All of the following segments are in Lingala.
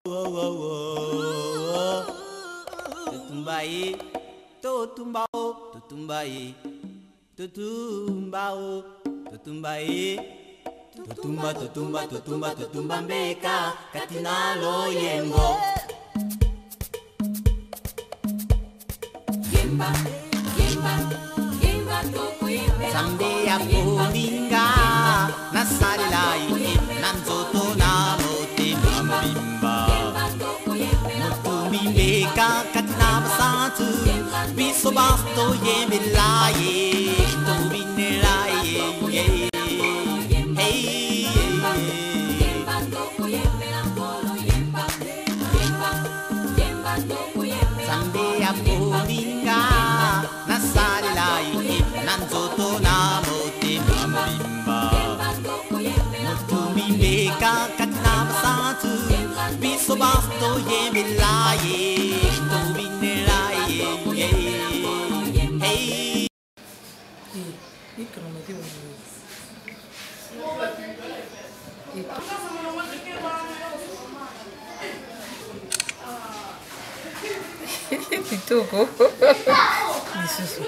Tutumbaye, tutumbao, tutumbaye, tutumbao, tutumbaye, tutumba, tutumba, tutumba, tutumba mbeka, katina lo yembo. Yemba, yemba, yemba toko yemba. Sambe ya kovinga, nasari lai, nanzoto na mote mambimba. Mutumbeka katina basatu, biso basto yembe laye, tobine laye, hey. Sambe ya kovinga, nasari lai, nanzoto na mote mambimba. Mutumbeka katina basatu, biso basto yembe laye, tobine laye, hey. Pitoko. Isso.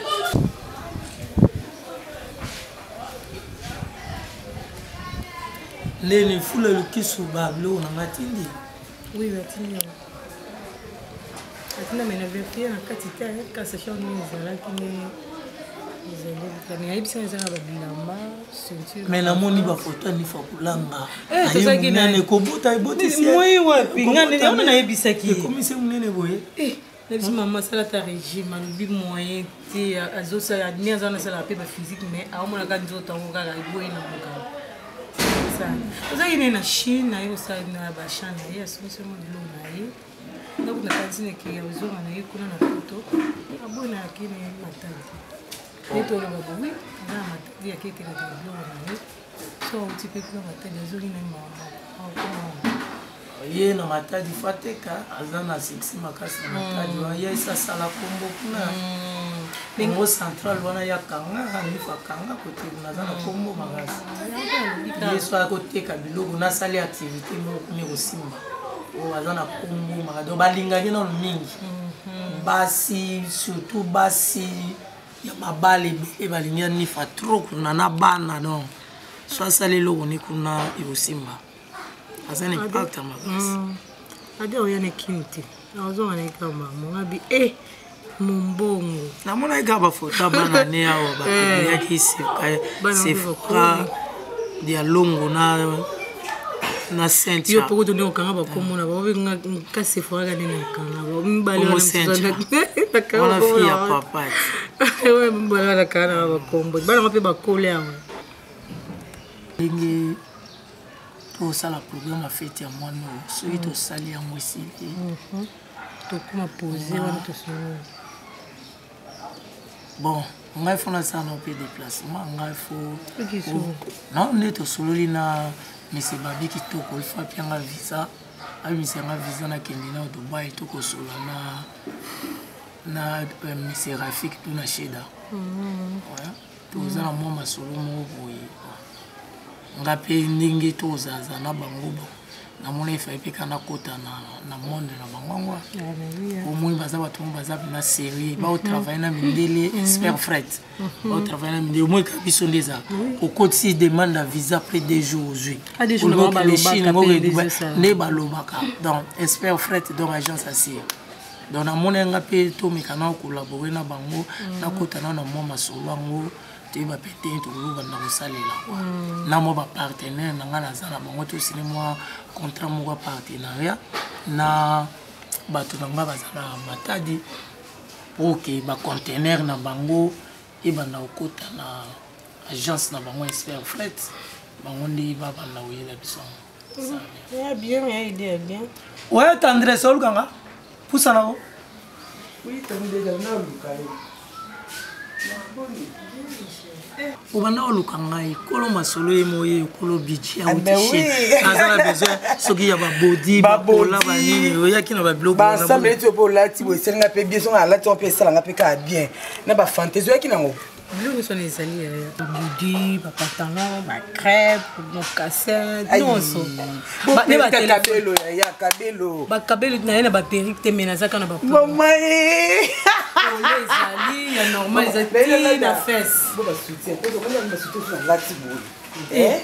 Lene fula lukisu bablo na matindi. Oui, matindi. Atina mena vefia na katita ka session ni zala kine zele kani aibisa zala babilamba ceinture. Mena moni ba photo ni fa kulanga. Toza kina ne kobota iboti si. Moi wapi ngane na na aibisa ki. Comme c'est munene boye. Même si maman sala ta régime alubi moyen te azosa ya ni azana sala pe ba physique mais a mona ka nzota ngo ka iboye na mukala. Toza kina na Chine na yo sa na ba chana ya solution mo dilo na ye. Donc na kanzine ki ya uzoma na ye kuna na photo. Abona kini matadi. Neto na babu na matadi ya kete na dilo na ye. So tu peux plus matadi azoli na mama. Ye na matadi fateka azana sexy makasi na matadi wa ye sa sala kombo kuna Bengo central wana ya kanga ni fakanga kote na zana kombo makasi ye so akoteka biloko na sali activité mo kuni kosimba o azana kombo makado balingaki na mingi basi surtout basi ya mabale be balingia ni fa trop kuna na bana non so sali loko ni kuna yosimba azana impact amagasi ade oyane kinti azo wana ikama mongabi mumbongo namona ikaba foto bana ne awo ba ya kisi c'est fra dia longo na saint yo poko to ndoko kanga ba komona ba nga kasi fra ga ne kanga ba mbali wana fia papa we mbali na kana ba kombo bana mape ba kole awo lingi to sala programme fête ya mwana so ito sali ya mwisi to kuma poser wana to so bon ngai fona sana pe déplacement ngai fo non ne to sololi na monsieur babi ki to ko fa pianga visa ali monsieur nga visa na kendina Dubai to ko sola na monsieur Rafik to na Sheda ouais to za na mwa masolo mo boye nga pe ndingi to zaza na bango na mona ifa epeka na kota na monde na bangwa au moins baza bato baza na série ba au travail na mindele expert fret ba au travail na mindele au moins kabiso ndeza au côté si demande un visa près des jours aujourd'hui ne balobaka donc expert fret donc agence assure donc na mona nga pe to mekana collaborer na bango na kota na mwa masolo ngo te ba pété to luba na kosalela kwa na mo ba partenaire na ngana zana bango to sine moi contrat mo partenariat na bato nga bazana matadi OK ba conteneur na bango e bana okota na agence na bango expert fret bango ndi ba bana oyela biso ya bien ya idée bien ouais tendre sol kanga pusa na oui tendre na lukale Obana oluka ngai kolo masolo emoye kolo bichi ya utishi azala besoin soki ya ba body ba pola ba nini oyaki na ba blog ba ensemble tu po lati bo senga pe bien son ala tu pe sala nga pe ka bien na ba fantaisie oyaki nango Nous sommes les alliés. Budi, papa talon, ma crêpe, mon cassette. Non, ça. Kabelo, ya kabelo. Ba kabelo na ba perruque te menaza kana ba. Maman. Les alliés, ya normal, ils étaient na fesse. Bon, soutien. On va soutien sur la tibou. Et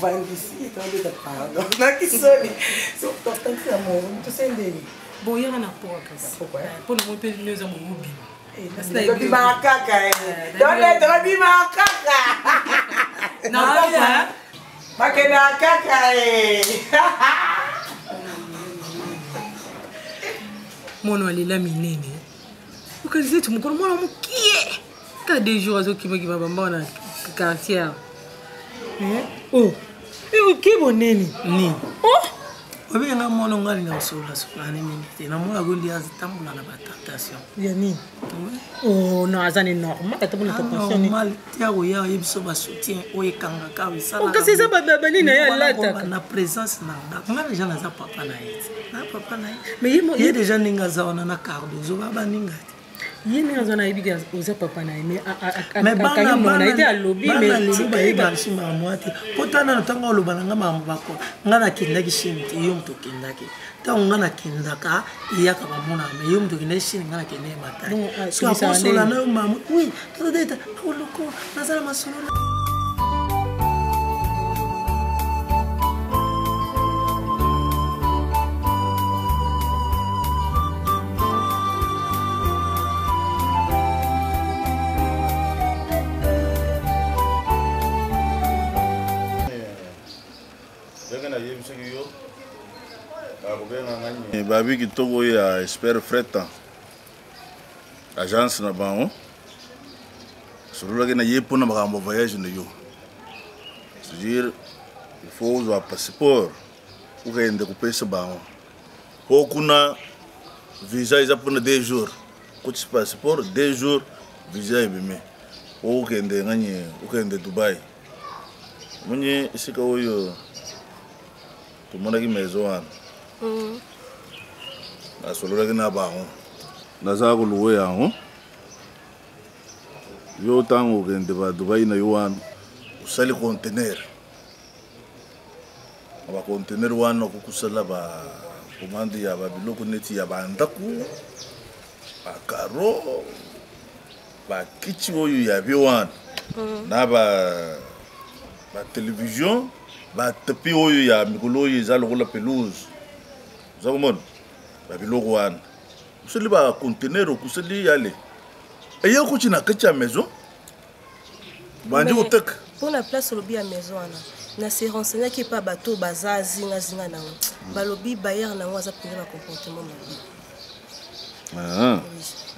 vendisi, attendez de pardon. Na qui sonne. C'est important que mon tout c'est ndeni. Bon, il y a un apport. Pourquoi? Pour nous payer les hommes au bout. Tobi makaka tobi makaka na makena kaka mono alila minene ukalize tumukolo mwana mukie ka des jours azokima ki bamba na quartier oh ki boneni ni oh obi nga mono ngali na usola sokane minute na mona gondi azitambula na tentation ya nini oh no azani normal atabuna tentation ni normal tia go ya yebiso ba soutien oyekanga ka wisala okasi za baba nini ya lata na présence na ngana jana za papa na yiti na papa na mais il déjà ninga za wana na cardo zo baba ninga yini ngazona ibiga uza papa na mais bana na ite alobi mais liba iba shima mwati potana ntango lobana nga mama bako ngana kindaki shinti yo mto kindaki ta ngana kindaka iyaka bamona me yo mto kindaki shinti ngana kene mata so akosola na mama oui tout deta oloko nazala masolo babi kitoko ya espère freta agence na bango surulaki na yepo na makambo voyage na yo c'est-à-dire il faut uzwa passeport ukende kupesa bango po kuna visa iza pona 2 jours kuti passeport 2 jours visa ibime ukende nganye ukende Dubai munye isika oyo tumona ki maison wana nasololaki na bango naza koluwe yango yo ntango okende ba Dubai na yo wana usali conteneur aba conteneur wana kukusala ba commande ya babiloko neti ya bandaku bakaro bakiti oyo ya byo wana na ba télévision batapi oyo ya mikolo oyo eza lokola pelouse oza komona babiloko wana kusali ba conteneur okusali yale eye okuti na kati ya maison bandi oteka pour la place olobi ya maison wana na se renseignaki pa bato baza zinga nango balobi bayer nango aza mpenza na comportement mabe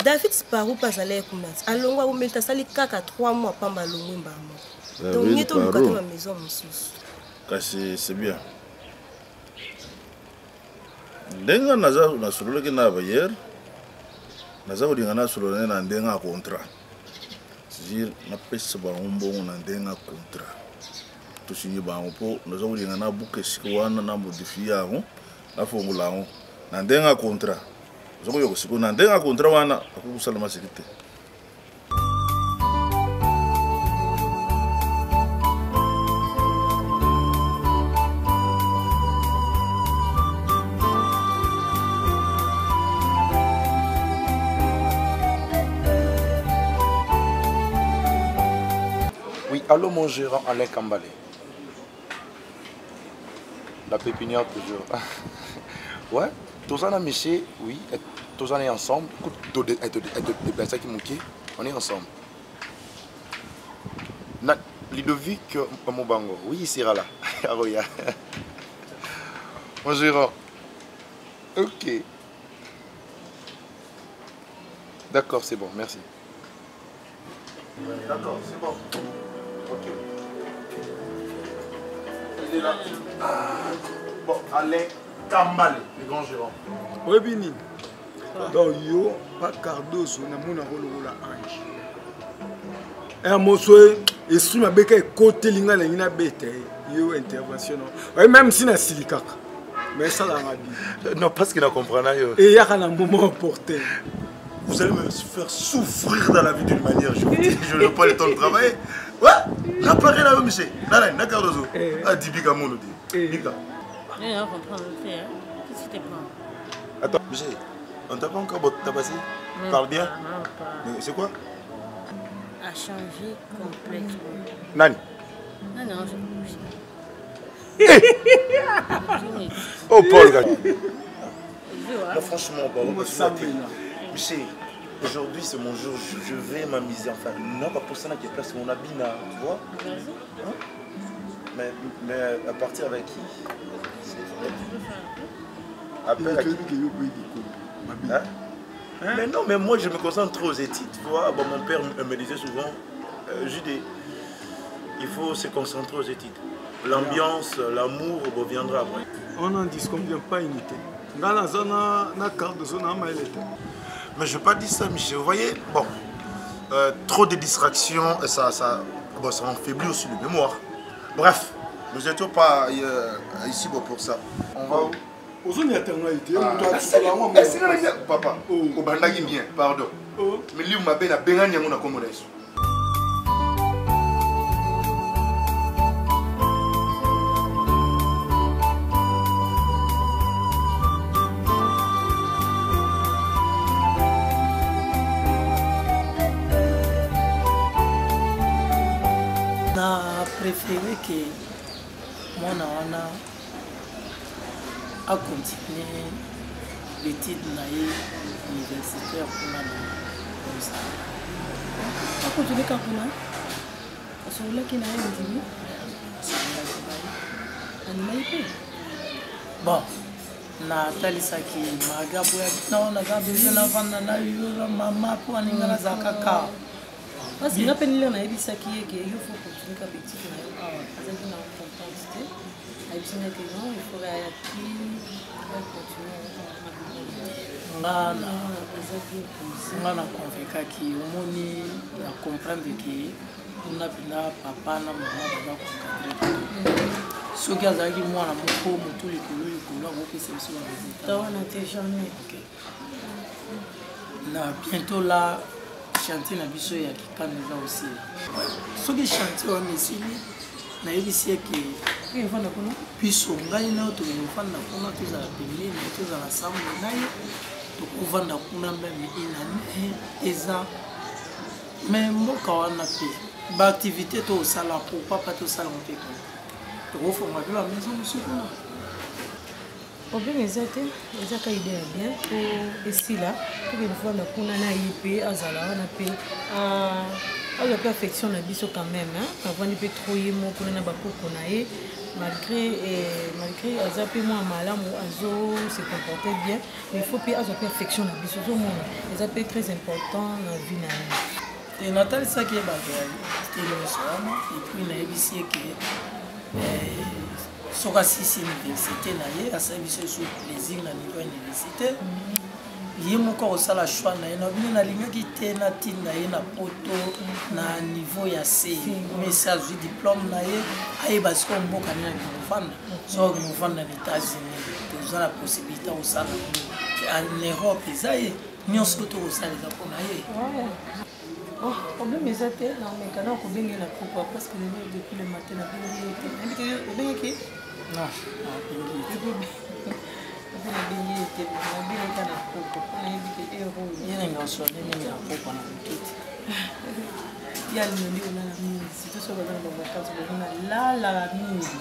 David Sparrow pas allé kuna alongwa umeta sali kaka 3 mois pamba alongwe mbamo donc nyeto mukata na maison mosusu kasi c'est bien ndenga naza nasololaki na bayer naza kodinga nasololane na ndenga contrat c'est-à-dire napesa bango mbongo na ndenga contrat tosinye bango mpo naza kodinga na buka esika wana na modifie yango nafongola yango na ndenga contrat naza koyoka sikoyo na ndenga contrat wana akokosalama seki te. Allô mon gérant Alain Kambalé. La pépinière toujours. Ouais, tous en amiché, oui, tous en est ensemble. On est ensemble. Ludovic Mobango, oui, il sera là. Mon gérant. Ok. D'accord, c'est bon, merci. D'accord, c'est bon. Ok. Il est là. Bon, Alain Kambalé, le grand gérant. Oui, Bini. Donc, yo, pas Cardoso, na mona la ange. Et moi, je suis un peu côté linga la bête. Yo, intervention. Oui, même si na silikaka. Mais ça, la radio. Non, parce qu'il a compris. Et il y a un moment opportun. vous allez me faire souffrir dans la vie d'une manière, je vous dis, je n'ai pas le temps de travailler. Ouais, n'a pas rien à voir, monsieur. Nana, n'a qu'à dozo. Ah, Dibika Mono dit. Bika. On comprend le fait, hein. Qu'est-ce que tu prends? Attends, monsieur, on t'a pas encore tabassé? Parle bien. C'est quoi? A changé complètement. Nani? Non, oh, Paul, gars. Non, franchement, monsieur, aujourd'hui c'est mon jour, je vais m'amuser. Enfin, non, pas pour ça qui place mon habit là, tu vois. Hein? Mais à partir avec qui? Appelle à qui? Hein? Mais non, mais moi je me concentre trop aux études, tu vois. Bon, mon père me disait souvent, Judée, il faut se concentrer aux études. L'ambiance, l'amour reviendra après. On n'en disconvient pas unité. Mais je n'ai pas dit ça, Michel. Vous voyez, bon, trop de distractions, et ça affaiblit aussi le mémoire. Bref, nous n'étions pas ici pour ça. On va où? Papa, au bandagi bien, pardon. Mais lui, m'a bien béni à mon accommodation. Préféré que mon enfant a continué l'étude universitaire pour la a continué quand on a celui-là qui n'a rien dit. Bon, natalisaki magabu ya non nazabezo na vanda na yo mama pour aninga zakaka. Parce que rappelle là na ebisaki que il faut continuer ka petit na yo azaki na compétence ebisina que non il faut continuer ngana convaincu ki omoni na comprendre que on a bina papa na maman ba ko soki azalaki mwana moko motu likolo akopesa biso wana te jamais na bientôt là chantier na biso ya kikana eza aussi soki chantier wana esili nayebisi eke efanda kuna biso ngai nayo tokofanda kuna tozala pembeni tozala sambo na ye tokovanda kuna meme inane eza me mboka wana mpe baactivité tosala po papa tosala mpe kuna tokofonga mpe bamaison mosu kuna problème eza te ezaka ide ya bien po esila toke kofanda kuna na ye mpe azala wana mpe azwa mpe affection na biso quand même avandi mpe tro ye moko kuna na bakoko na ye malgré aza mpe mwa malamu azo se comporter bien mais il faut mpe azwa mpe affection na biso ozomona eza mpe très important na vie na ye natalisaki ye barealité wana epuis nayebisi eke soki asisi université na ye asali biso esu plaisir na niveau ya université ye moko akosala choix na ye na bino nalingaki te natinda ye na poto na niveau ya c mais si azwi diplôme na ye ayeba sikoyo mboka nini aki kovanda soki kovanda na états-unis toza na possibilité akosala en europe eza ye nyonso tokosala eza mpona ye problème eza te na omekana okobenge na pokwa parce que lelo depuis le matin nabengi ye te nayebiki obengaki non nabengi ye te nabengaka na pokwa mpo nayebiki ero yenenge oswale mingi na pokwa na motuti ya linondi olala mingi surtout soki baza na bavacance bazona lala mingi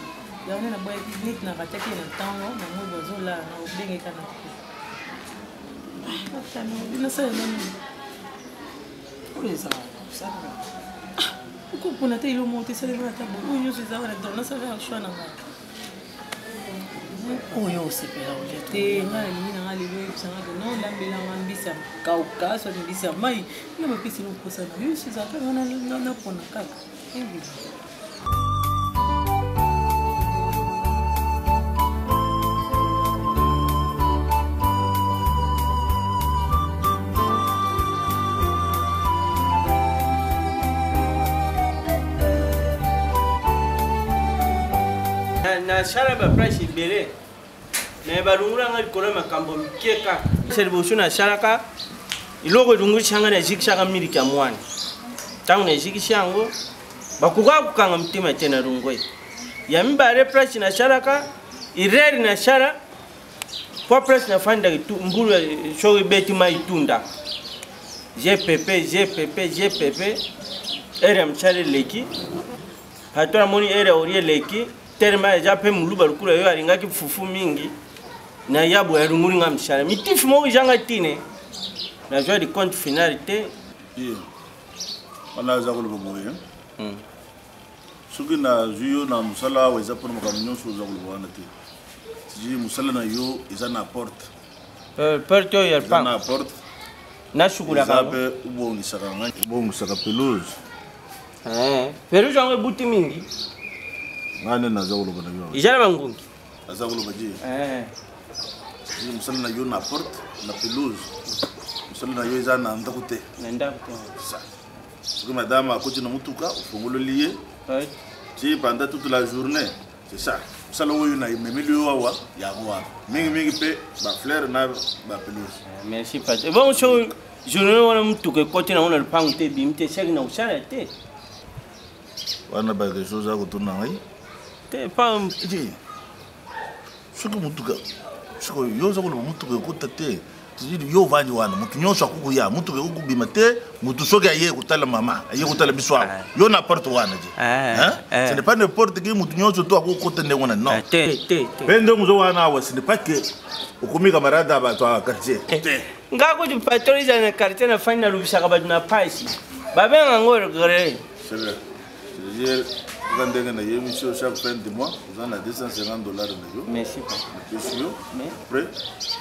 yango na boyaki neti na batiaki ye na ntango nango bazolala na obengeka na pokwa nasalela oyo ezala osaka okopona te ilo moko te esalema ata bo oyo nyonso eza wana donc nasalaka choix na ngai oyo osepela olia te ngai nalingi na ngai lelo oyebisanga ke non lambelanga mbisi ya kauka soki mbisi ya mai yo bapesi elo mposa na yo nyonso ezalaka nga napona kaka evila na sala ba place ibele mais balungula nga likolo makambo mikeka sel bosu na salaka iloko dungushanga na zikishaka miliki ya mwana tangu na zikishango bakuka kukanga mtima tena rungwe ya mbare price na sharaka ireri na shara kwa price na fanda mbulu shogi beti maitunda GPP ere mchale leki hatora moni ere orie leki terma ya pe muluba lukula yo alingaki fufu mingi na yabu ya runguri nga mshale mitifu mo janga tine na joie de compte finalité wana za kuluba moyo suki na zuyo na musala weza pona makamnyo so za kuluba wana te ji musala na yo iza na porte porte yo pa na porte na shukura ka zape ubongisaka pelouse pelouse wangu buti mingi ngane na za kuluba na yo ijana bangungi za kuluba ji ji musala na yo na porte na pelouse musala na yo iza na ndakute na ndakute ça ce que madame a continué mutuka ufungolo lié si pendant toute la journée c'est ça musala oyo na memeli wawa ya kwa mingi pe ba fleur na ba pelouse merci pas bon so journée wana mutuka kote na ona lupango te bimte cheki na ushala te wana ba quelque chose à retourner ngai te pas ji shuku mutuka shuku yo za ko mutuka ko tate tijiri yo vanji wana mutu nyosha kuku ya mutu be ukubima te mutu soki aye kutala mama aye kutala biswa yo na porte wana ji ce n'est pas une porte qui mutu nyosha to akukota ndengona non bende muzo wana wa ce n'est pas que ukumi camarade ba to quartier ngako du patroliser na quartier na fanya lubishaka ba na paisi babenga ngoro gre c'est vrai c'est-à-dire quand on a une mission chaque fin de mois vous en a $250 na yo merci pas après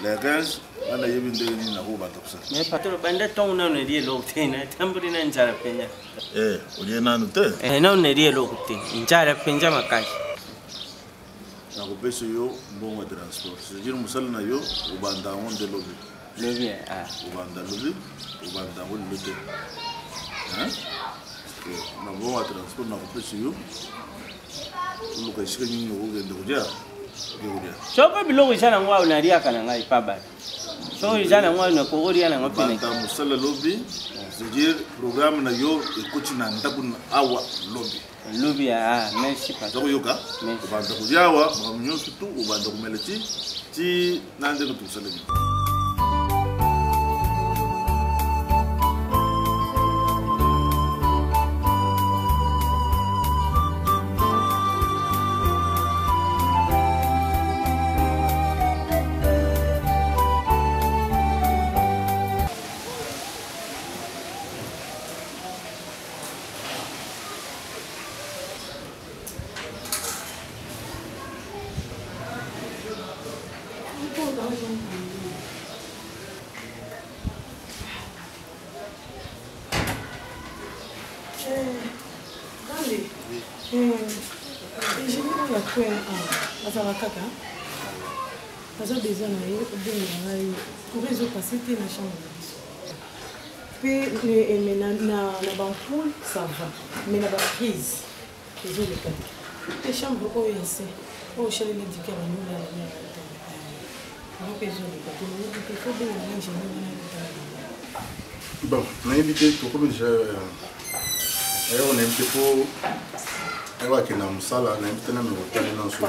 les 15 ana yebi ndeni na ko batopsa mais patro banda ton na ne die lokte na tamburi na njara penya ulie nanu te na ne die lokte njara penya makashi na ko peso yo bongo transport c'est dire musala na yo ubanda on de lobby ubanda lobby ubanda on lobby na bongo transport na ko peso yo luka shika nyinyi ko gende kuja Chopa biloko jana ngwa unaria kana ngai paba. So jana ngwa na kogoria na ngopene. Banta musala lobby, c'est-à-dire programme na yo ekoti na ndakuna awa lobby. Lobby merci pas. Zoko yoka. Banta kujawa, mamunyo surtout ubanda kumeleti ti nande ko tusala. Parce que déjà, pour résoudre c'était la chambre de biso. Puis, na bancoule, ça va. Mais la prise, les autres les cas. Les chambres, oh, il sait. Oh, chez les médicaments, nous, là, donc, les autres les cas. Il faut bien les bon, on a évité tout comme déjà. On a un petit peu. On va qu'il y ait un salle, on a invité un hôtel dans ce pays.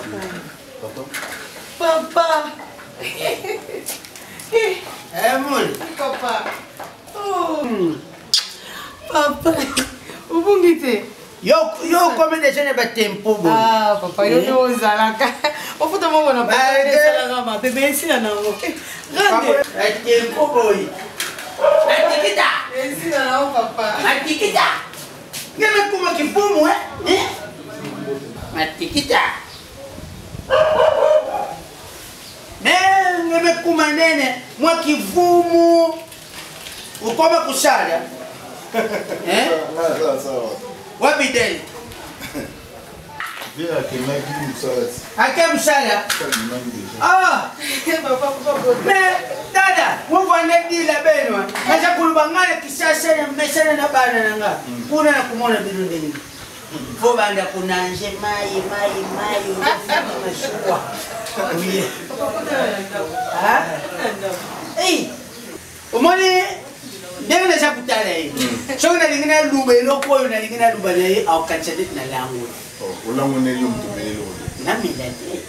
Papa! Moule! Papa! Oh! Papa! Où vous êtes? Yo, comme des jeunes tempo. Ah, papa, yo no zalaka. O futa mo na papa. Salama, bébé ici là non. Grande. Tempo boy. Atikita. Ici là non papa. Atikita. Ngeme kuma kifumu Atikita. Ngeme kuma nene mwa kifumu. Ukoma kushala. Sawa. Wapi deni? Viens à Kemagi Moussala. Ake mshala? Ah! Mais, dada, muvane dila benwa. Kaja kulubangana kisasa na mesana na bana nanga. Kuna na kumona bilunde nini. Fobanda kunanje mai. Mashua. Ha? Eh! Umoni So unalingana lube loko unalingana luba na yeye au kachade na langu. Oh, ulangu ne yum to me lo. Na milate.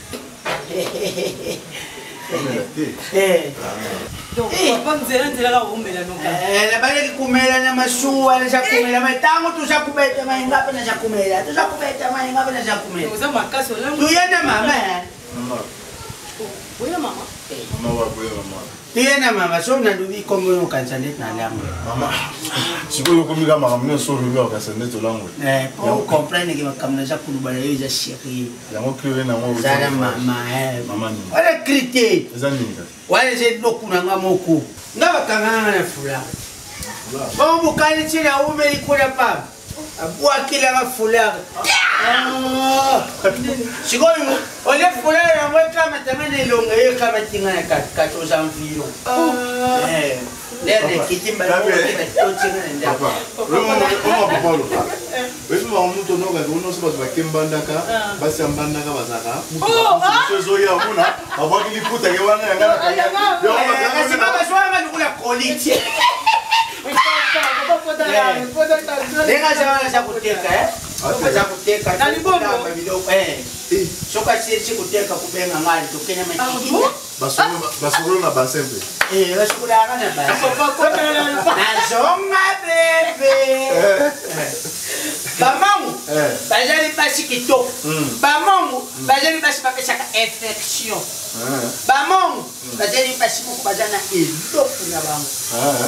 Donc papa nzela ka umela noka. Na bale kumela na mashua na shakumela matango tushakubeta maingapi na shakumela. Tushakubeta maingapi na shakumela. Uza makaso langu. Tuyenda mama. Mama. Oya mama. Mama wa boya mama. Tuyenda mama so na ndubi kombo no kachade na langu. Mama. Sikoyo komika mama mne so rulo ka sende to langu. Pour comprendre que comme na shakuluba yo ya chérie. Yango kriwe na ngo. Zara mama Mama ni. Wala crité. Ezaninga. Wale je lokuna ngamoku. Ngaba kangana na fula. Bon bukani china umeli kuna pa. Abua kila nga fula. Sikoyo ole fula ya mweka matamane longa ye kama tingana katoza mviro. Lele kitimba lo tochina nda. Papa. Roma papa lo. Wetu wa mtu noga uno so ba kembandaka basi ambandaka bazaka. So zo ya muna abaki liputa ke wana yangana. Yo kasi baba swanga nikula koliti. Lenga sawa za kuteka za kuteka. Nani bombo? Soka sisi kuteka kubenga ngali tukenya machiki. basukulu na basembe. Basukula kana basi. Nazonga bebe. Bamangu bazali basi kitoko. Bamangu bazali basi bakashaka infection. Bamangu bazali basi mukubazana elofu na bangu.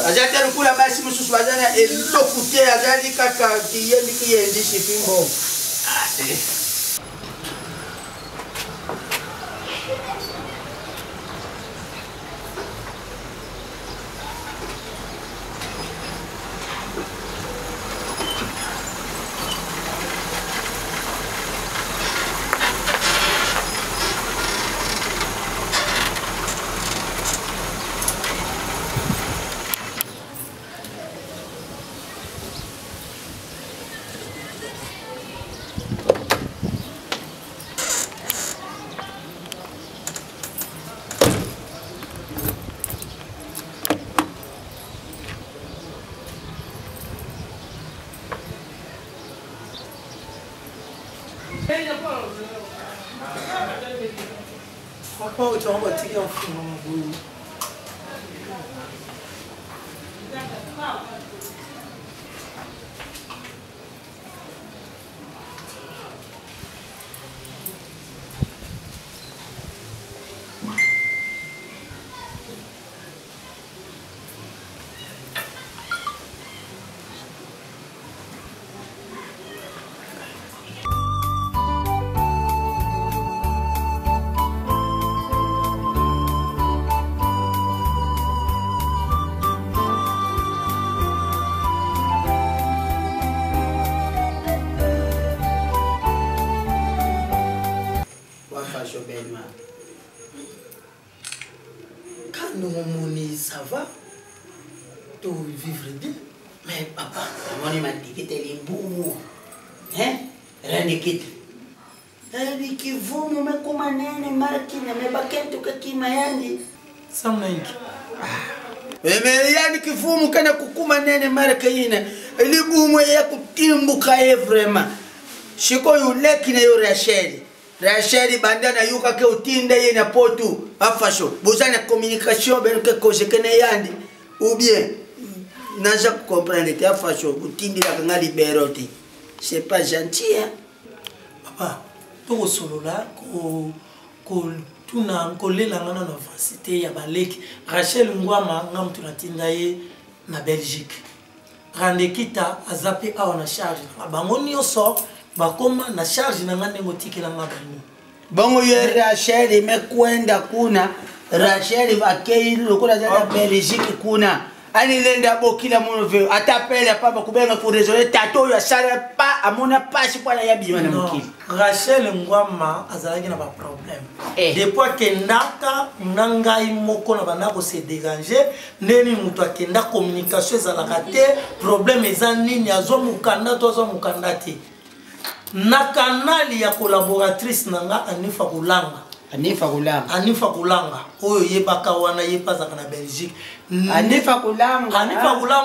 Azali kula basi mususu bazana elofu te azali kaka kiyembi kiyendi shipimbo. Papa utaomba tika mfumo mgumu. Quand nous on ça va, tout vivre bien. Mais papa, on m'a dit que t'es limbou. Hein? Renikit. Kivumu mekuma nene mara kina mebakento kakima yani. Samnenki. Yani kivumu kana kukuma nene mara kina. Libumu ya kutimbuka vrema. Shiko yuleki na yo Rachel. Rachel bandana yuka ke utinde ye na potu afasho. Bozana communication beruke kojekene yandi. Ou bien naja comprendre que afasho utindi la kanga liberté. C'est pas gentil hein. Papa, to solola ko tuna kolela ngana na université ya baleki. Rachel Ngwama ngam tunatinda ye na Belgique. Rande kita azape awa na charge. Bangoni yoso bakoma na charge na ngane ngotiki na ngabani. Bongo ye Rachel mekwenda kuna Rachel bakei lokola za Belgique kuna. Ani lenda bokila mono ve atapela papa kubenga pour résoudre tato ya sala pa amona pasi kwa ya bima na mukili. Rachel Ngwama azalaki na ba problème. Depuis que ndaka nanga imoko na banako se dégager neni muto akenda communication ezalaka te problème eza nini azo mukanda to azo mukanda te. Na kanali ya collaboratrice nanga anifa kulanga Anifa Kulanga oyo yebaka wana yepazaka na Belgique. Anifa Kulanga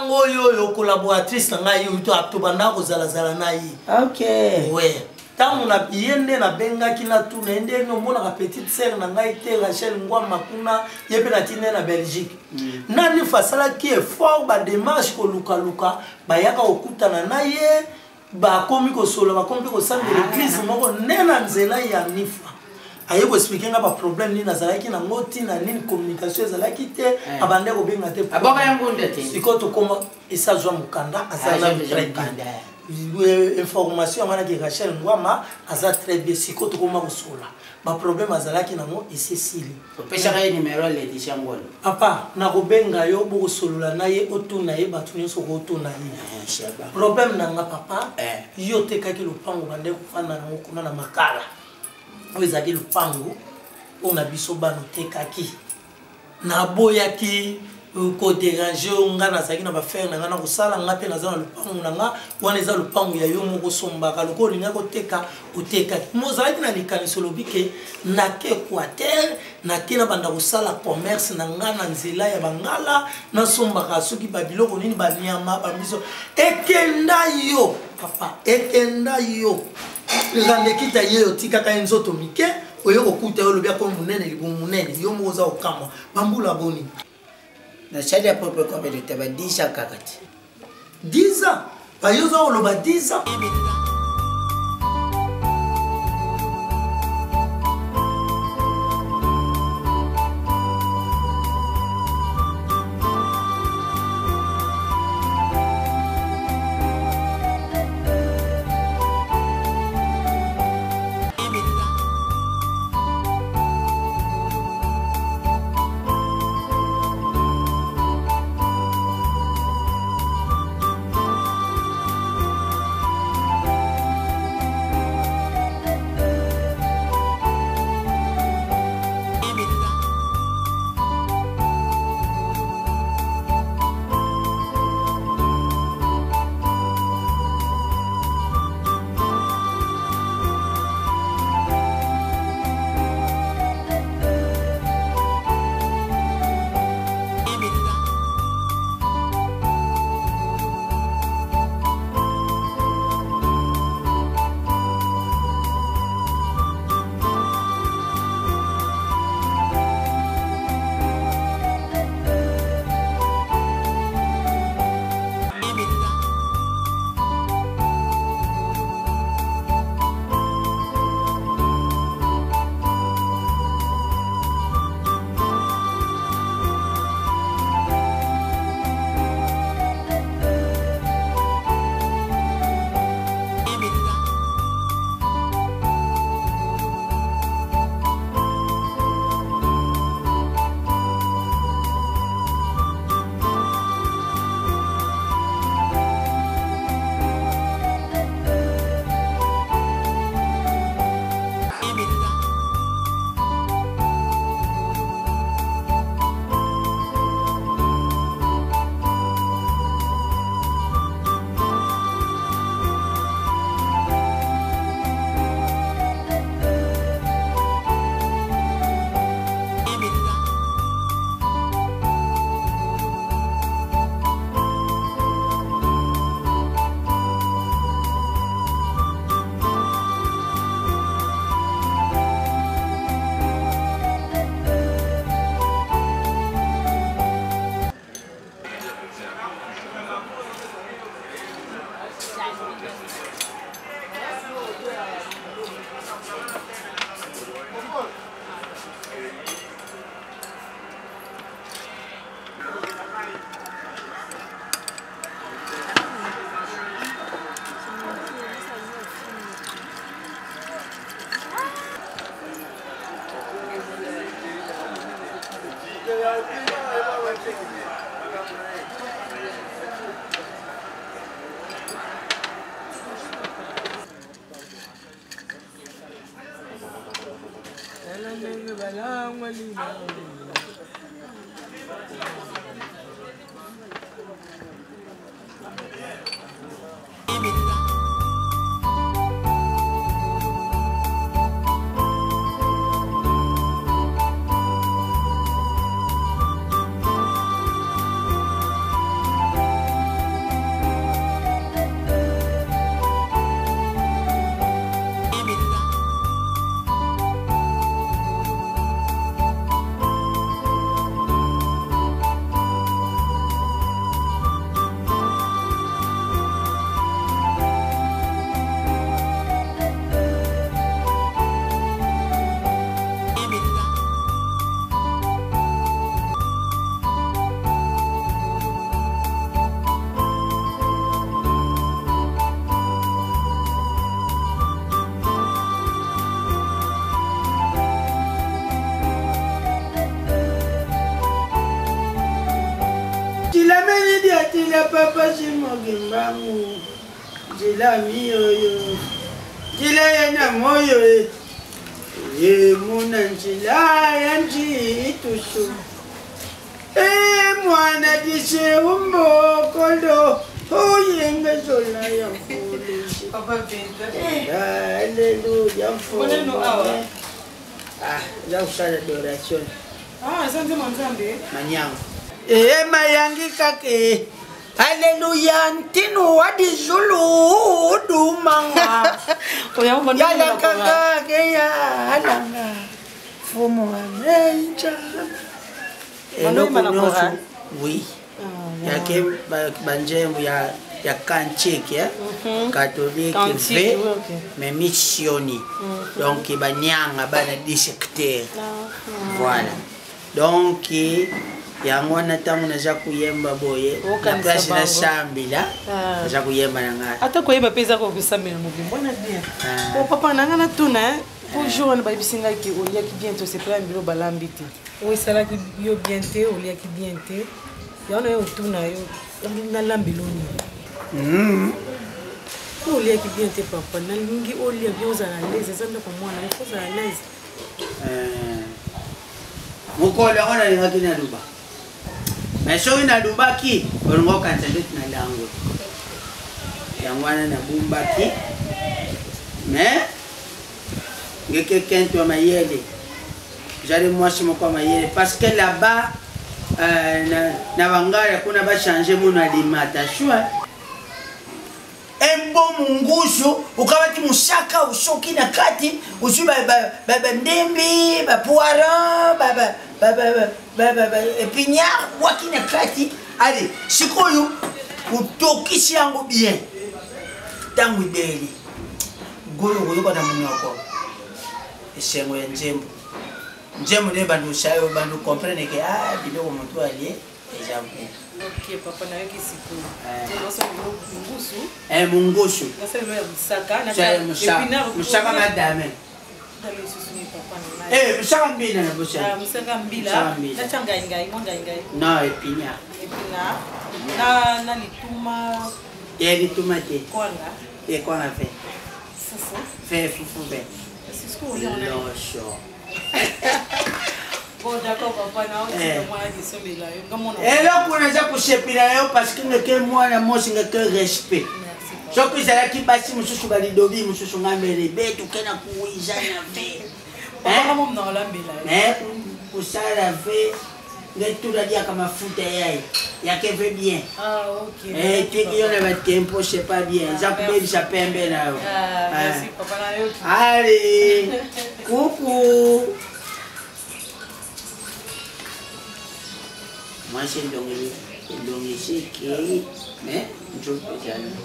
oyo collaboratrice na ngai yo atobanda kozala na ye. Okay. Ouais. Tant na yende na benga kina tuna ende no mona ka petite sœur na ngai te Rachel Ngwama kuna yepe na tine na Belgique. Nani fasala ki effort ba démarche ko luka ba yaka okutana na ye ba komi ko solo ba komi ko samba l'église moko nena nzela ya nifa. Aye ko expliquer nga ba problème ni na zalaki na ngoti na nini communication zalaki te abande ko benga te. Abaka yangonde te. Sikoto koma esazwa mukanda azala mukanda. Information wana ki Rachel Ngwama aza très bien sikoto koma kosola. Ba problème azalaki nango esesili. Opesha ka numéro le dishangolo. Papa na ko benga yo bo solola na ye otuna ye batu nyonso ko otuna ye. Problème nanga papa yo te kaki lupango bande ko fana nango kuna na makala. Oizaki lupango ona biso bano tekaki na boyaki ko déranger nga na zaki na ba faire na nga na kosala nga pe na za na lupango na nga wana eza lupango ya yo moko sombaka loko linga ko teka otekaki mozalaki na likaniso lobike na ke Equateur na tina banda kosala commerce na nga na nzela ya bangala na sombaka soki babiloko nini banyama bamiso ekenda yo papa ekenda yo Randekita ye otikaka enzoto mike oyo kokuta yo lobia ko munene libo munene yo moza okama bambula boni na shadi ya popo ko belete ba 10 kakati 10 ans ba yoza oloba 10 ans beni diatila papa simogimbangu. Jila miyoyo. Jila yana moyo. Muna njila yanji tusu. Mwana dise umbokondo. Oyenga zola ya mfulu. Papa Benta. Alléluia mfulu. Ya usala adoration. Asante Manzambe. Manyango. Mayangi kake. Alléluia ntino wadi zulu dumanga. Yala kaka ke ya alanga. Fumo amenja. Oui. Yake banjembo ya kanchiki catholique V mais missioni donc banyanga bana dissecteur voilà donc yango na tamu na za kuyemba boye na place na sambila za kuyemba na ngata ata koyeba peza ko kusambela mubimbo na bien o papa nanga na tuna bonjour na babisinga ki olia ki bientôt c'est plein bilo balambiti oui sala ki yo bientôt olia ki bientôt yana yo tuna yo na lambiloni olia ki bientôt papa na lingi olia bioza na leze zanda kwa mwana ifoza na leze mukola ona ni hakina duba meso ina dubaki olongo kanzende na lango yangwana na bumbaki mais ngeke kento wa mayele jari mwasi moko mayele parce que là-bas na bangara kuna ba changer mon alimentation embo mungusu ukabati musaka ushoki na kati usuba ndembi ba poiron ba pignard waki na kati allez sikoyo utokisi yango bien tangu ibeli golo goyo na munoko esengo ya njembo njembo ne bandu sayo bandu comprendre que biloko mutu ali déjà ok papa na yoki siku osa mungusu mungusu osa lo ya musaka na musaka madame musaka mbila na bosha musaka mbila na changa ngai monga ngai no epinya na lituma lituma te kwanga kwanga fufu c'est ce qu'on dit en non chaud. Bon d'accord papa na moi qui somela yo comme on et là pour nous akushepila yo parce que ngeke mwana mosi ngeke respect soko izala ki basi mususu balidobi mususu ngambele betu kena kuiza na ve papa mo na la mbela usala ve ngetula dia kama mafuta yake ve bien ok tiki yo na tempo c'est pas bien za kubeli sa pembe na yo merci papa na yo allez coucou moi c'est donc ici qui mais je peux jamais.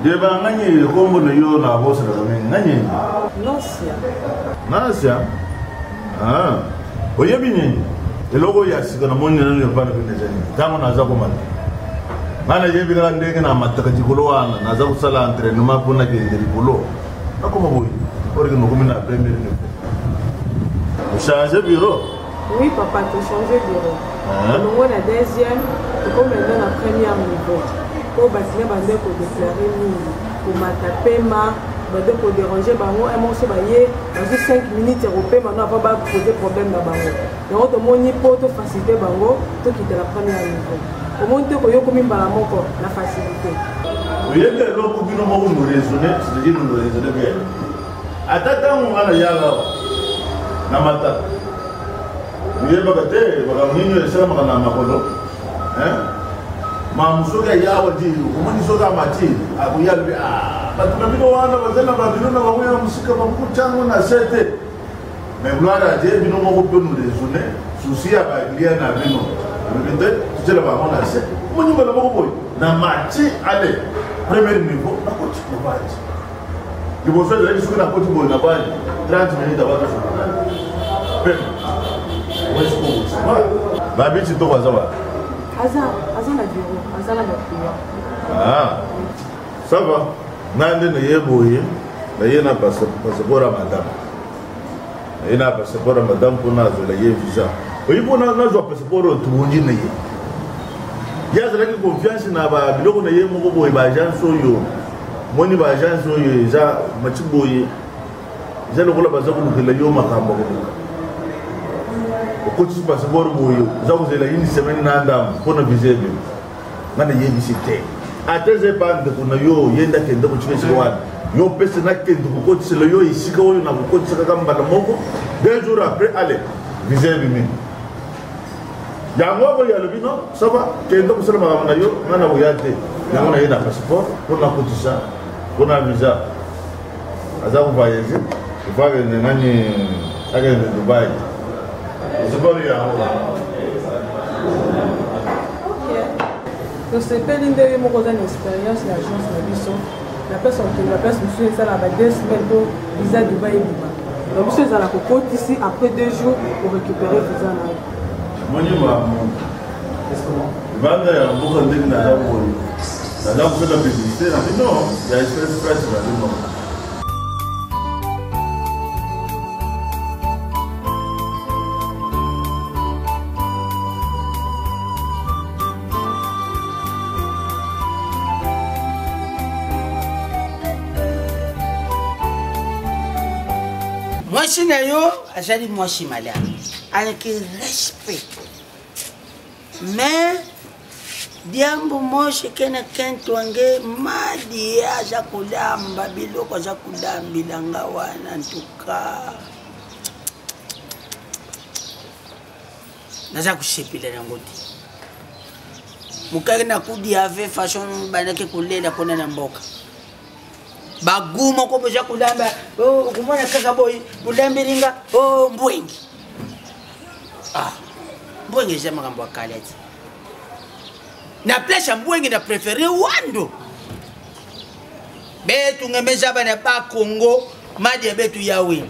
Deba nganye kombo na yo na bosa na nganye. Nasia. Oyebi nini? Eloko ya sika na moni na yo bana bine jani. Tango na zako man. Ngana yebi na ndenge na mataka jikolo wana na zako sala entraînement pour na ke ndikolo. Na koma boy. Ori no komina premier ne. Vous changez bureau? Oui papa, tu changes bureau. On a la deuxième, et comme maintenant la première niveau. Pour bâtir bande pour déclarer pour matapema bande pour déranger bango et mon sobaye dans 5 minutes européen maintenant va pas poser problème na bango donc to moni pour to faciliter bango to quitter la première niveau au monde ko yo komi mbala moko la facilité oui le loko bino mo nous raisonner c'est dire nous raisonner bien atata mo ngala yala na mata ye bagate baga mwinyo esala makana makolo ma musoga yawa di umani soga mati akuyalbi batuna bino wana bazana babino na bamuya musika bamuchango na sete mais gloire je bino mo ko nous les journées souci à baglia na bino binte tu la ba mona sete moni bala mo boy na mati ale premier niveau na coach na bati il faut faire les choses na coach boy na bati 30 minutes avant de faire où est-ce que ça va ba biti to kwa zawa Azana bureau, azana bureau. Ah, ça va. Nande na yeboye, na yena passeport à madame. Na yena passeport à madame pour na zola ye visa. Oyi pour na zo passeport au tuunji na ye. Ya zala ki confiance na ba biloko na ye moko boye ba agence oyo. Moni ba agence oyo za machiboye. Za lokola baza ko lukela yo makambo ko. Coach passeport boyo zaku zela une semaine na ndam pona visible ngana ye visite ateze bande kuna yo yenda kenda ku chike chikwana yo pese na kenda ku coach selo yo isika oyo na ku coach saka kamba na moko 2 jours après allez visible mi yango bo ya lobino saba kenda ku selo magana yo ngana bo yate yango na yenda passeport pona coach sa pona visa azaku voyager va ngani aga de Dubai. C'est pas lui, donc c'est pas l'une des mots qu'on a une expérience l'agence de Bissau. La personne qui la personne monsieur ça là 2 semaines de visa Dubaï et Dubaï. Donc monsieur ça la cocotte ici après 2 jours pour récupérer visa là. Moi je va là beaucoup de gens là pour là pour la publicité là non il y a espèce là non. Mwasi na yo azali mwasi malamu avec respect mais diambo moshi kena kentwange madi aza kulamba biloko aza kulambilanga wana ntuka naza kusepela nango te mukaki na kudi ave fashion bandaki kulela pona na mboka baguma ko boja kulamba kumona kaka boy kulambiringa mbwengi mbwengi je makambo akaleti na place mbwengi na préféré wando betu ngemeza bana ba Congo madi betu yawe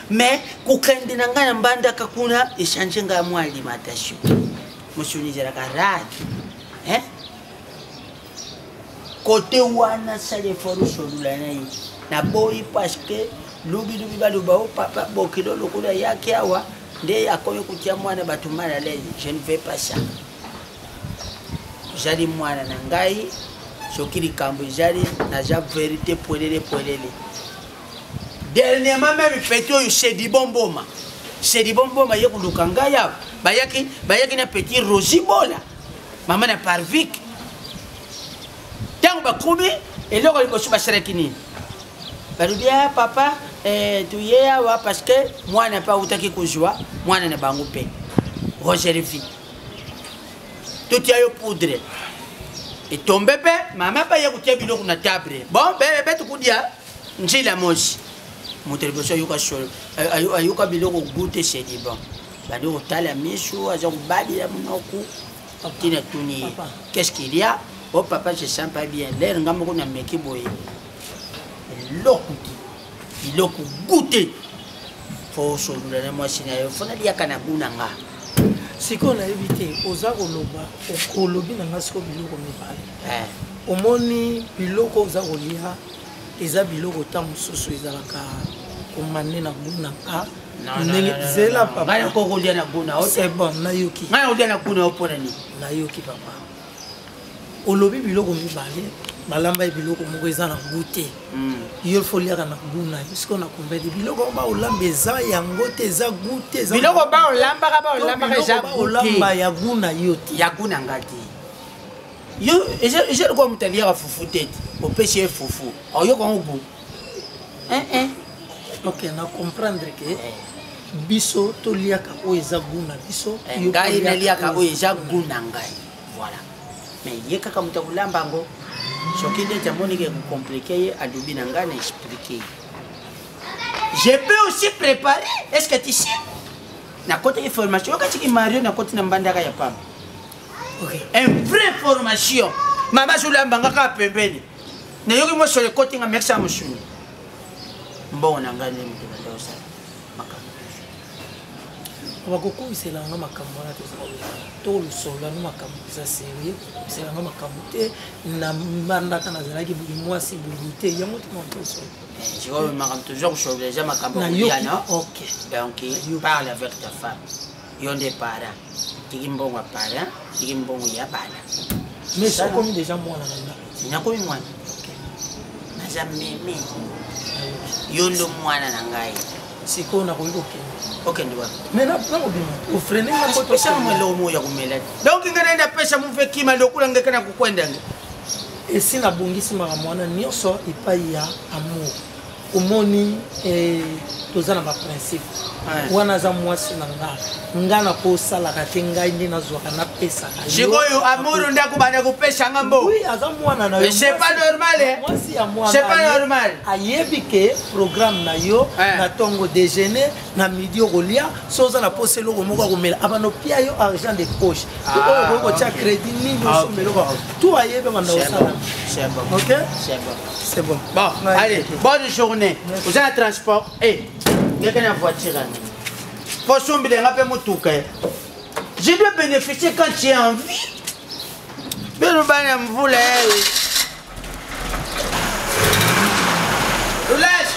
mais kukende nangana mbanda kakuna échanger nga mwa alimentation musunizera karati côté wana sale foro solula nayi na boy parce que lubi baluba o papa bokilo lokula yake awa nde akoyo kutia mwana batumana lezi je ne fais pas ça jali mwana na ngai sokili kambo jali na ja vérité poelele dernièrement même petit oyo c'est du bomboma yekuluka ngai awa bayaki na petit Rosibola mama na Parvik tango bakumi eloko liboso basalaki nini balobia papa tuye awa parce que mwana pa utaki kuzwa mwana na bango pe Rogervi tutia yo poudre etombe pe mama pa yakutia biloko na table bon bebe tukudia njila moshi moto liboso ayuka biloko goûter c'est dit bon badi otala mishu aza kubadila munoku tina tuni qu'est-ce qu'il y a. Oh papa, je sens pas bien. L'air n'a pas de mec qui boit. Il a goûté. Faut se donner moi si il faut aller à Kanabunanga. Si qu'on a évité, aux aroloba, au lobby n'a pas ce que bilo comme parle. Au moni biloko aux arolia, les abiloko tam soso ils alaka comme mané na bunanga. Zela papa. Ngai ko rolia na buna. C'est bon, na yoki. Ngai rolia na buna oponani. Na yoki papa. Olobi biloko mibale malamba biloko moko eza na goûter il faut lire na buna parce qu'on a combien de biloko ba olamba eza yango te eza goûter eza biloko ba olamba eza olamba ya guna yote ya guna ngati yo je le comme talia à fufu tête au pêcher fufu au yo comme bon ok na comprendre que biso toliaka oyo eza guna biso ngai naliaka oyo eza guna ngai voilà mais ye kaka moto akolamba yango soki nde tamonike kokomplike ye alobi na ngai na explike ye je peux aussi préparer est ce que tu sais na kotaki formation okatiki mario na koti na mbandaka ya pamba une vraie formation mama azolamba nga kaka pembeni nayoki mosolo ekoti nga merci ya mosuni mbongo na ngai nde moto banda osala bakokomiselanga makambo wana to lusolo ano makambo eza serie komiselanga makambo te na mbandaka nazalaki buli mwasi buli te yango timampesolo sikoyo makambo toujours kosolole eza makambo koyana donc parle avec ta femme yo nde parent tiki mbongo ya parent tiki mbongo ya bana mais sokomi déjà mwana na nga nakomi mwana naza meme yo ndo mwana na ngai sikoyo nakoki kokende okende wapi mais nakobima ofrene pesa mwelo moya kumela donc nganaenda pesa mumve kima lokula ngekana kukwenda nge esi nabongisi makambo wana nyonso epai ya amour omoni toza na baprincipe wana aza mwasi na nga nakosalaka te ngai nde nazwaka napesaka sikoyo amour ndakubanda kupesa nga mbo oui aza mwana na yo c'est pas normal mwasi ya mwana c'est pas normal ayebi ke programme na yo na tongo déjeuner na midi okolia so oza na posa eloko moko akomela abanopia yo argent de poche oyo okoki kotia crédit nini osomeloko tout ayebi banda osala ok c'est bon bon allez bonne journée vous avez un transport quelqu'un a voiture faut sombrer un peu mon truc je dois bénéficier quand tu es en vie bien nous allons me voler roulage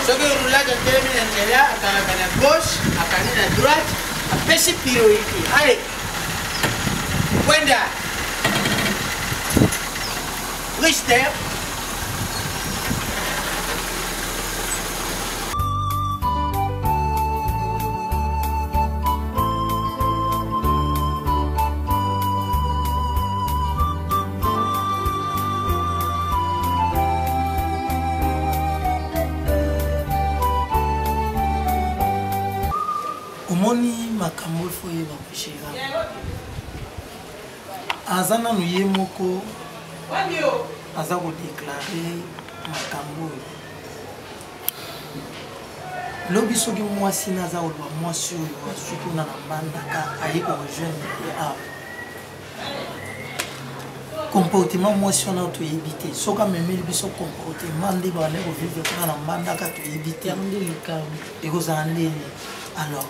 ce que roulage a terminé là à la gauche à la droite à pêcher priorité allez Wenda Richter omoni makambo efo yeba koshira aza nanu ye moko aza kodeklare makambo oyo lobi soki mwasi naza koloba mwasi oyo azwi kuna na mbandaka aye korejoindre ye awa comportement mwasi wana toyebi te soki amemeli biso comportement nde bane kovivre kuna na mbandaka toyebi te ekozala ndeni alors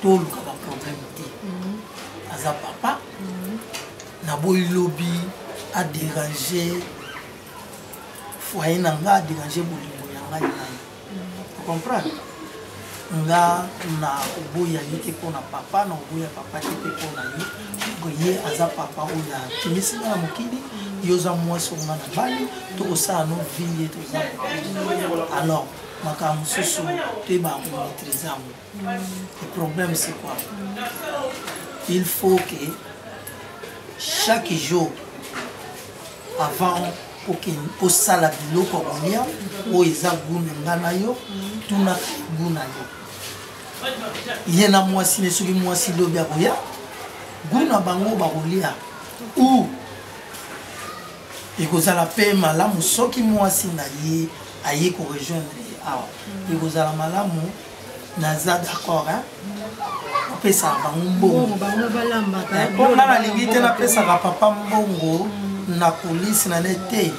toluka baproblème te aza papa naboyi lobi adérange foyer na nga adérange bolingo ya ngai ngai comprendre nga na oboya ye te mpo na papa na oboya papa te mpe mpo na ye ye aza papa oyo akimisi nga na mokili yo oza mwasi onga na bali tokosala no vie ye toza alors makambo mosusu toyeba komaîtrise yango le problème c'est quoi il faut que chaque jour avant osala biloko kolia oyo eza guna nga na yo tuna guna yo ye na mwasi ne soki mwasi lobi akoya guna bango bakolia ou ekozala mpe malamu soki mwasi na ye aye korejoindre ye awa ekozala malamu naza d'accord opesaka bango mbongo nga nalingi te napesaka papa mbongo na kulisi na ne te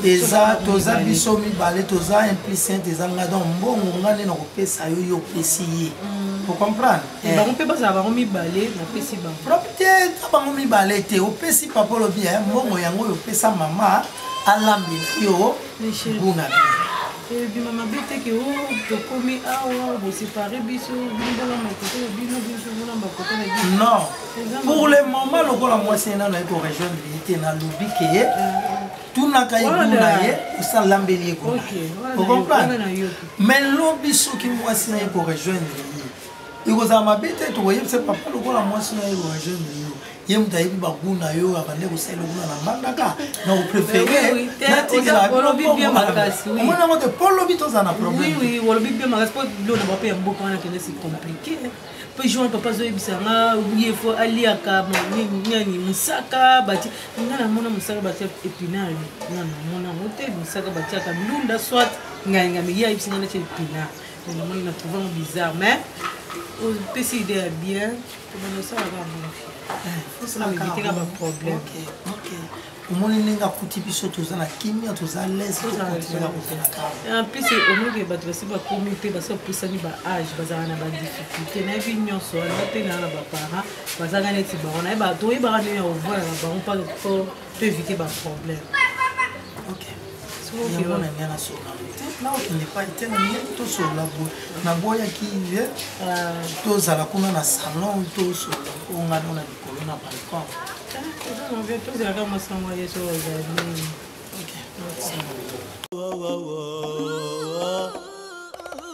eza toza biso mibale toza implicite ezanga donc mbongo nga nde na kopesa yo yo opesi ye ocomprendre bango mpe bazala bango mibale napesi bango propre te ta bango mibale te opesi papa olobi mbongo yango oyo opesa mama alambela yo guna bima mabe teke o tokomi awa bosepare biso binombala makoto ya bino biso bona bakoto na bino non pour le moment lokola mwasi nano eko rejoindre ye te nalobi ke tunaka ye guna ye osalambeli ye guna ocomprendre mais lobi soki mwasi na eko rejoindre ye ekozala mabe te tokoyebisa papa lokola mwasi na eko rejoindre yo ye mutu ayebi bakuna yo abande kosala kuna na mbandaka na opréféré natikela omona ngo te po lobi toza na problème olobi bien makasi po lona bape ya mboka wana kende si compliqué mpe jour papa azoyebisanga ye fo aliaka nani mosaka bati nga namona mosaka batia épinard nga namona ngo te mosaka batiaka ndunda soit ngai megi ayebisinga neti épinard namoni na trouvant bizarre mais opesi ide ya bien tobandosalaka bonfosanaeviteka baproblème omoni ndenge akuti biso toza na kimia toza lese tokontinua kotenaka plus omoki bato basi bakomi mpe basi bapusani baage bazalaka na badifficulté nayebi nyonso wana mpe naa na baparent bazalaka neti bango nayeba toyebaka ndenge ya ovwala na bango mpa po toevite baproblème yango na ngai nasola na okende pa te na ngai tosola boye naboyaki ye tozala kuna na salon tosola ongana na likolo na balcon tozalaka masango yeso ozali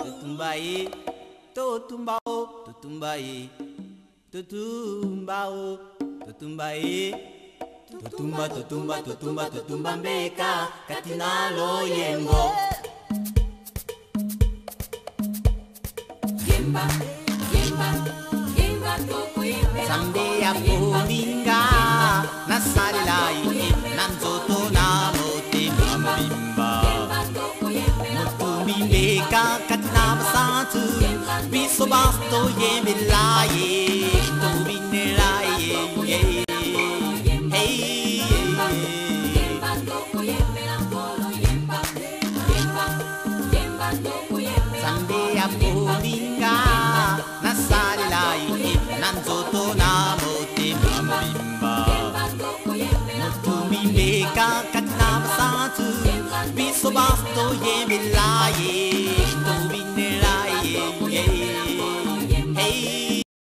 totumbaye totumbao totumbaye totumbao totumbaye totumba totumba totumba totumba mbeka katina loyengo yemba yemba yemba tokoyemba sambe ya pominga na salilai na nzoto na motema mobimba motumi mbeka katina basantu biso basto yembelaye tobinelaye Sambea pominga na salilai na nzoto na motema mobimba motumi mbeka katina basantu biso basto yembelaye